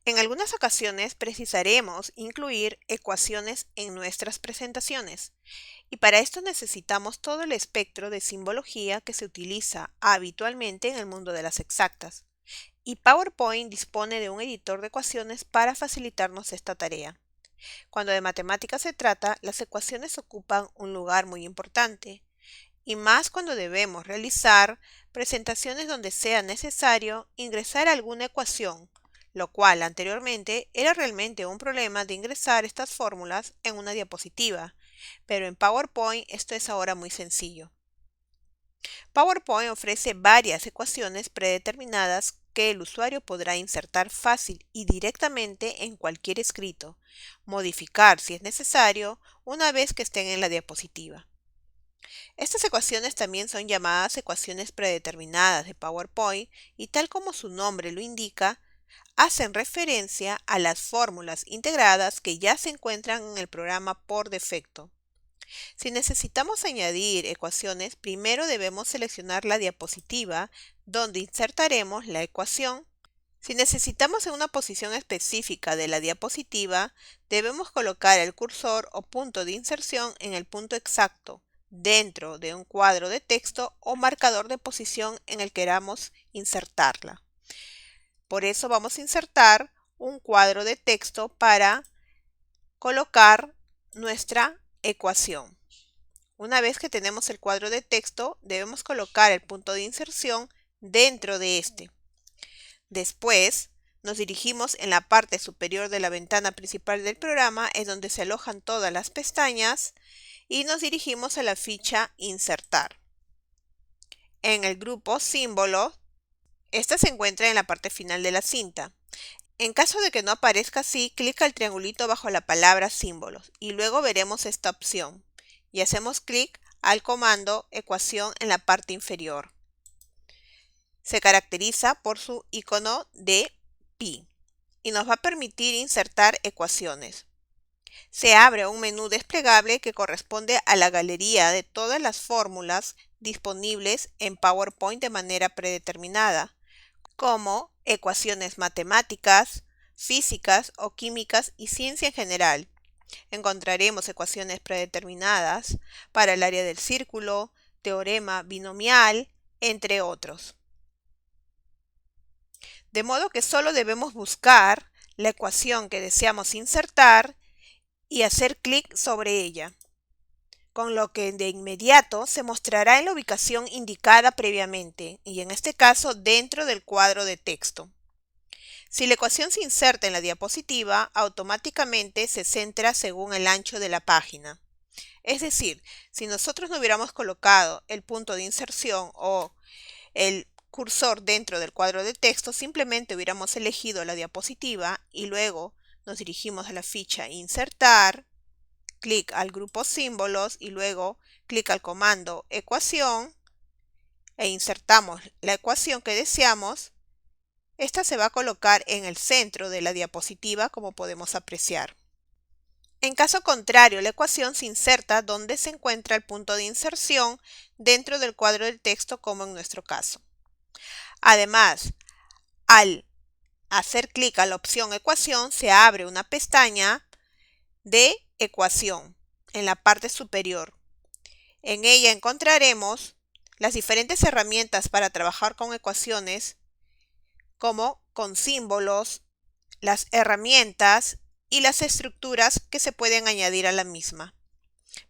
En algunas ocasiones precisaremos incluir ecuaciones en nuestras presentaciones y para esto necesitamos todo el espectro de simbología que se utiliza habitualmente en el mundo de las exactas. Y PowerPoint dispone de un editor de ecuaciones para facilitarnos esta tarea. Cuando de matemáticas se trata, las ecuaciones ocupan un lugar muy importante, y más cuando debemos realizar presentaciones donde sea necesario ingresar alguna ecuación, lo cual anteriormente era realmente un problema de ingresar estas fórmulas en una diapositiva, pero en PowerPoint esto es ahora muy sencillo. PowerPoint ofrece varias ecuaciones predeterminadas que el usuario podrá insertar fácil y directamente en cualquier escrito, modificar si es necesario una vez que estén en la diapositiva. Estas ecuaciones también son llamadas ecuaciones predeterminadas de PowerPoint y tal como su nombre lo indica, hacen referencia a las fórmulas integradas que ya se encuentran en el programa por defecto. Si necesitamos añadir ecuaciones, primero debemos seleccionar la diapositiva donde insertaremos la ecuación. Si necesitamos en una posición específica de la diapositiva, debemos colocar el cursor o punto de inserción en el punto exacto dentro de un cuadro de texto o marcador de posición en el que queramos insertarla. Por eso vamos a insertar un cuadro de texto para colocar nuestra ecuación. Una vez que tenemos el cuadro de texto, debemos colocar el punto de inserción dentro de este. Después, nos dirigimos en la parte superior de la ventana principal del programa, es donde se alojan todas las pestañas, y nos dirigimos a la ficha Insertar. En el grupo Símbolos, esta se encuentra en la parte final de la cinta. En caso de que no aparezca así, clica el triangulito bajo la palabra símbolos y luego veremos esta opción. Y hacemos clic al comando ecuación en la parte inferior. Se caracteriza por su icono de pi y nos va a permitir insertar ecuaciones. Se abre un menú desplegable que corresponde a la galería de todas las fórmulas disponibles en PowerPoint de manera predeterminada, como ecuaciones matemáticas, físicas o químicas y ciencia en general. Encontraremos ecuaciones predeterminadas para el área del círculo, teorema binomial, entre otros. De modo que solo debemos buscar la ecuación que deseamos insertar y hacer clic sobre ella, con lo que de inmediato se mostrará en la ubicación indicada previamente, y en este caso dentro del cuadro de texto. Si la ecuación se inserta en la diapositiva, automáticamente se centra según el ancho de la página. Es decir, si nosotros no hubiéramos colocado el punto de inserción o el cursor dentro del cuadro de texto, simplemente hubiéramos elegido la diapositiva y luego nos dirigimos a la ficha Insertar, clic al grupo Símbolos y luego clic al comando Ecuación e insertamos la ecuación que deseamos. Esta se va a colocar en el centro de la diapositiva, como podemos apreciar. En caso contrario, la ecuación se inserta donde se encuentra el punto de inserción dentro del cuadro del texto, como en nuestro caso. Además, al hacer clic a la opción Ecuación, se abre una pestaña de Ecuación en la parte superior. En ella encontraremos las diferentes herramientas para trabajar con ecuaciones, como con símbolos, las herramientas y las estructuras que se pueden añadir a la misma.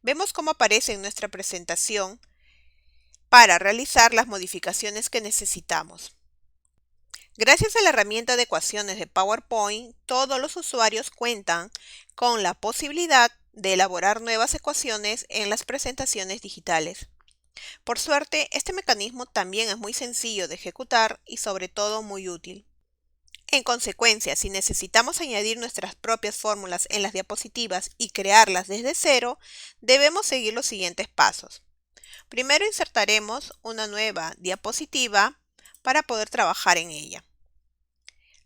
Vemos cómo aparece en nuestra presentación para realizar las modificaciones que necesitamos. Gracias a la herramienta de ecuaciones de PowerPoint, todos los usuarios cuentan con la posibilidad de elaborar nuevas ecuaciones en las presentaciones digitales. Por suerte, este mecanismo también es muy sencillo de ejecutar y sobre todo muy útil. En consecuencia, si necesitamos añadir nuestras propias fórmulas en las diapositivas y crearlas desde cero, debemos seguir los siguientes pasos. Primero insertaremos una nueva diapositiva para poder trabajar en ella.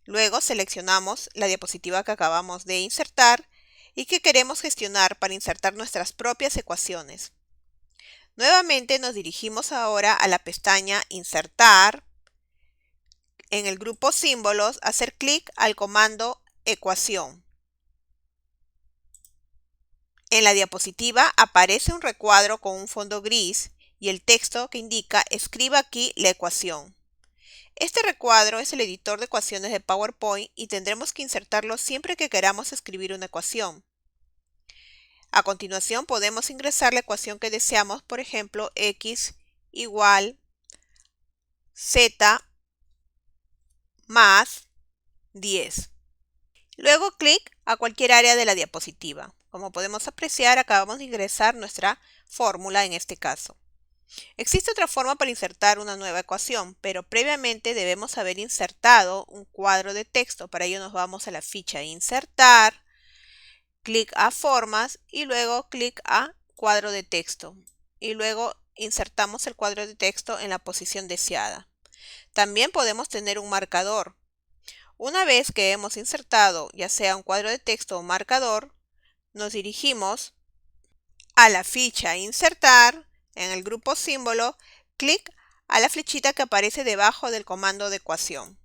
Luego seleccionamos la diapositiva que acabamos de insertar y que queremos gestionar para insertar nuestras propias ecuaciones. Nuevamente nos dirigimos ahora a la pestaña Insertar, en el grupo símbolos, hacer clic al comando ecuación. En la diapositiva aparece un recuadro con un fondo gris y el texto que indica escriba aquí la ecuación. Este recuadro es el editor de ecuaciones de PowerPoint y tendremos que insertarlo siempre que queramos escribir una ecuación. A continuación podemos ingresar la ecuación que deseamos, por ejemplo, x igual z más 10. Luego clic a cualquier área de la diapositiva. Como podemos apreciar, acabamos de ingresar nuestra fórmula en este caso. Existe otra forma para insertar una nueva ecuación, pero previamente debemos haber insertado un cuadro de texto. Para ello nos vamos a la ficha Insertar, clic a Formas y luego clic a Cuadro de texto. Y luego insertamos el cuadro de texto en la posición deseada. También podemos tener un marcador. Una vez que hemos insertado ya sea un cuadro de texto o marcador, nos dirigimos a la ficha Insertar, en el grupo símbolo, clic a la flechita que aparece debajo del comando de ecuación.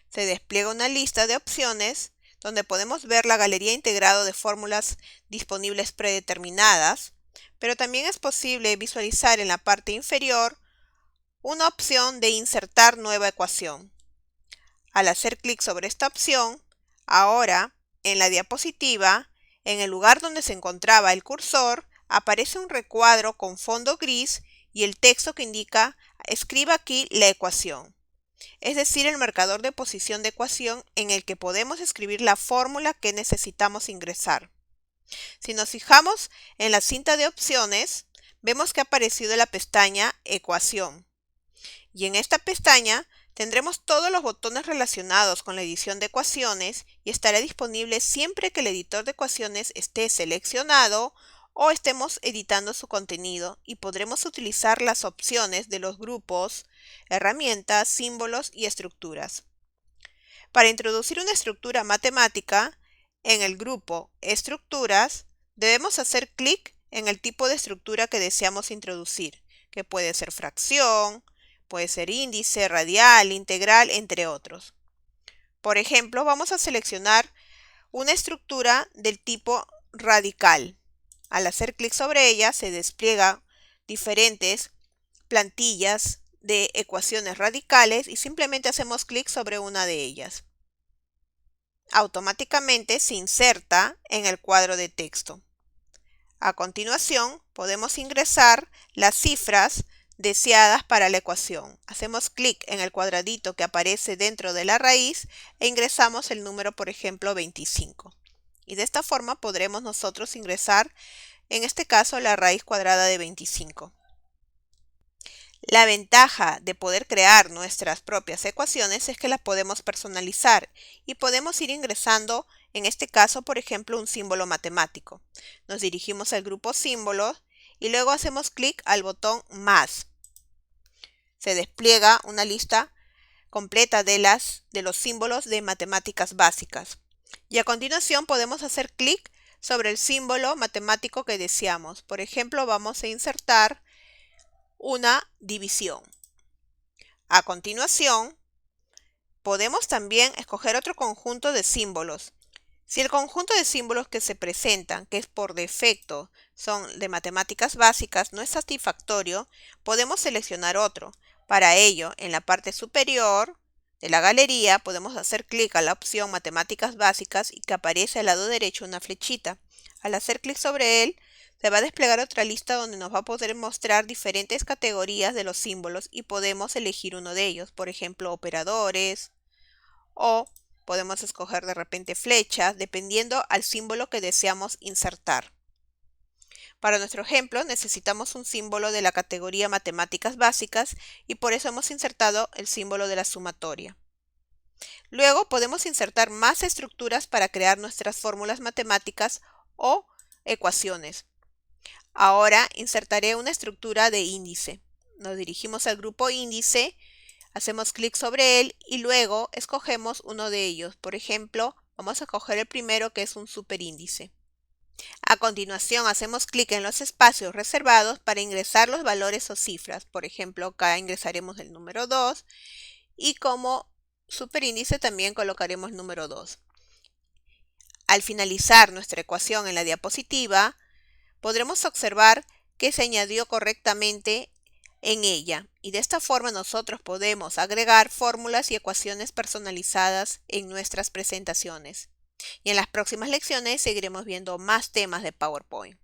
Se despliega una lista de opciones donde podemos ver la galería integrada de fórmulas disponibles predeterminadas, pero también es posible visualizar en la parte inferior una opción de insertar nueva ecuación. Al hacer clic sobre esta opción, ahora en la diapositiva, en el lugar donde se encontraba el cursor, aparece un recuadro con fondo gris y el texto que indica escriba aquí la ecuación, es decir, el marcador de posición de ecuación en el que podemos escribir la fórmula que necesitamos ingresar. Si nos fijamos en la cinta de opciones, vemos que ha aparecido la pestaña Ecuación. Y en esta pestaña tendremos todos los botones relacionados con la edición de ecuaciones y estará disponible siempre que el editor de ecuaciones esté seleccionado o estemos editando su contenido, y podremos utilizar las opciones de los grupos, herramientas, símbolos y estructuras. Para introducir una estructura matemática, en el grupo Estructuras, debemos hacer clic en el tipo de estructura que deseamos introducir, que puede ser fracción, puede ser índice, radial, integral, entre otros. Por ejemplo, vamos a seleccionar una estructura del tipo radical. Al hacer clic sobre ella, se despliegan diferentes plantillas de ecuaciones radicales y simplemente hacemos clic sobre una de ellas. Automáticamente se inserta en el cuadro de texto. A continuación, podemos ingresar las cifras deseadas para la ecuación. Hacemos clic en el cuadradito que aparece dentro de la raíz e ingresamos el número, por ejemplo, 25. Y de esta forma podremos nosotros ingresar, en este caso, la raíz cuadrada de 25. La ventaja de poder crear nuestras propias ecuaciones es que las podemos personalizar y podemos ir ingresando, en este caso, por ejemplo, un símbolo matemático. Nos dirigimos al grupo símbolos y luego hacemos clic al botón Más. Se despliega una lista completa de los símbolos de matemáticas básicas. Y a continuación podemos hacer clic sobre el símbolo matemático que deseamos. Por ejemplo, vamos a insertar una división. A continuación, podemos también escoger otro conjunto de símbolos. Si el conjunto de símbolos que se presentan, que es por defecto, son de matemáticas básicas, no es satisfactorio, podemos seleccionar otro. Para ello, en la parte superior de la galería podemos hacer clic a la opción Matemáticas Básicas y que aparece al lado derecho una flechita. Al hacer clic sobre él, se va a desplegar otra lista donde nos va a poder mostrar diferentes categorías de los símbolos y podemos elegir uno de ellos, por ejemplo, operadores, o podemos escoger de repente flechas, dependiendo al símbolo que deseamos insertar. Para nuestro ejemplo necesitamos un símbolo de la categoría Matemáticas Básicas y por eso hemos insertado el símbolo de la sumatoria. Luego podemos insertar más estructuras para crear nuestras fórmulas matemáticas o ecuaciones. Ahora insertaré una estructura de índice. Nos dirigimos al grupo índice, hacemos clic sobre él y luego escogemos uno de ellos. Por ejemplo, vamos a escoger el primero, que es un superíndice. A continuación, hacemos clic en los espacios reservados para ingresar los valores o cifras. Por ejemplo, acá ingresaremos el número 2 y como superíndice también colocaremos número 2. Al finalizar nuestra ecuación en la diapositiva, podremos observar que se añadió correctamente en ella, y de esta forma nosotros podemos agregar fórmulas y ecuaciones personalizadas en nuestras presentaciones. Y en las próximas lecciones seguiremos viendo más temas de PowerPoint.